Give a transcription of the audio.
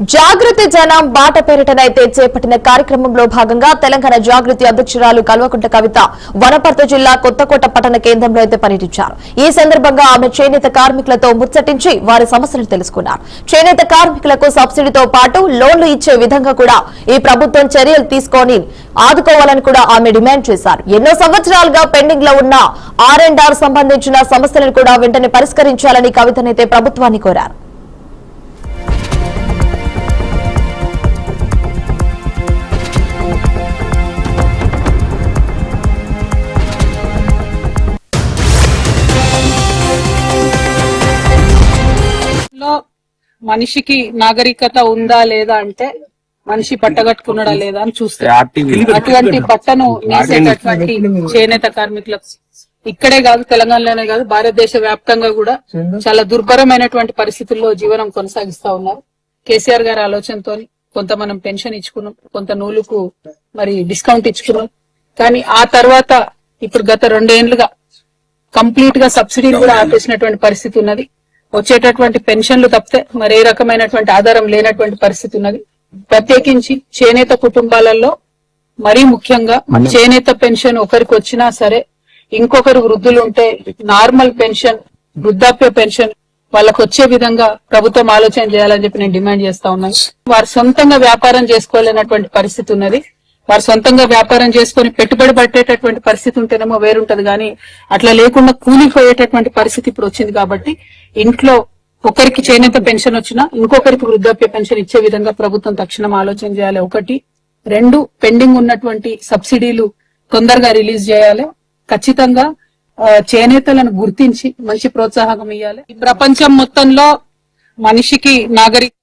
జాగృతి జనం బాట పేరిటనైతే చేపట్టిన కార్యక్రమంలో భాగంగా తెలంగాణ జాగృతి అధ్యక్షురాలు కల్వకుంట్ల కవిత వనపర్తి జిల్లా కొత్తకోట పట్టణ కేంద్రంలో అయితే పర్యటించారు. ఈ సందర్భంగా ఆమె చేనేత కార్మికులతో ముచ్చటించి వారి సమస్యలను తెలుసుకున్నారు. చేనేత కార్మికులకు సబ్సిడీతో పాటు లోన్లు ఇచ్చే విధంగా కూడా ఈ ప్రభుత్వం చర్యలు తీసుకొని ఆదుకోవాలని కూడా ఆమె డిమాండ్ చేశారు. ఎన్నో సంవత్సరాలుగా పెండింగ్ లో ఉన్న R&R సంబంధించిన సమస్యలను కూడా వెంటనే పరిష్కరించాలని కవితనైతే ప్రభుత్వాన్ని కోరారు. మనిషికి నాగరికత ఉందా లేదా అంటే మనిషి పట్టగట్టుకున్నాడా లేదా అని చూస్తే అటువంటి బట్టను నేసేటటువంటి చేనేత కార్మికులకు ఇక్కడే కాదు, తెలంగాణలోనే కాదు, భారతదేశ వ్యాప్తంగా కూడా చాలా దుర్భరమైనటువంటి పరిస్థితుల్లో జీవనం కొనసాగిస్తా ఉన్నారు. కేసీఆర్ గారి ఆలోచనతో కొంత మనం పెన్షన్ ఇచ్చుకున్నాం, కొంత నూలుకు మరి డిస్కౌంట్ ఇచ్చుకున్నాం. కానీ ఆ తర్వాత ఇప్పుడు గత 2 ఏళ్లుగా కంప్లీట్ గా సబ్సిడీలు కూడా ఆపేసినటువంటి పరిస్థితి ఉన్నది. వచ్చేటటువంటి పెన్షన్లు తప్పితే మరే రకమైనటువంటి ఆధారం లేనటువంటి పరిస్థితి ఉన్నది. ప్రత్యేకించి చేనేత కుటుంబాలలో మరీ ముఖ్యంగా చేనేత పెన్షన్ ఒకరికి వచ్చినా సరే ఇంకొకరు వృద్ధులు ఉంటే నార్మల్ పెన్షన్, వృద్ధాప్య పెన్షన్ వాళ్ళకు వచ్చే విధంగా ప్రభుత్వం ఆలోచన చేయాలని చెప్పి నేను డిమాండ్ చేస్తా ఉన్నాను. వారు సొంతంగా వ్యాపారం చేసుకోలేనటువంటి పరిస్థితి ఉన్నది. వారు సొంతంగా వ్యాపారం చేసుకుని పెట్టుబడి పట్టేటటువంటి పరిస్థితి ఉంటేనేమో వేరుంటది, కానీ అట్లా లేకుండా కూలిపోయేటటువంటి పరిస్థితి ఇప్పుడు వచ్చింది. కాబట్టి ఇంట్లో ఒకరికి చేనేత పెన్షన్ వచ్చినా ఇంకొకరికి వృద్ధాప్య పెన్షన్ ఇచ్చే విధంగా ప్రభుత్వం తక్షణం ఆలోచన చేయాలి. 1, 2 పెండింగ్ ఉన్నటువంటి సబ్సిడీలు తొందరగా రిలీజ్ చేయాలి. ఖచ్చితంగా చేనేతలను గుర్తించి మంచి ప్రోత్సాహం ఇవ్వాలి. ప్రపంచం మొత్తంలో మనిషికి నాగరిక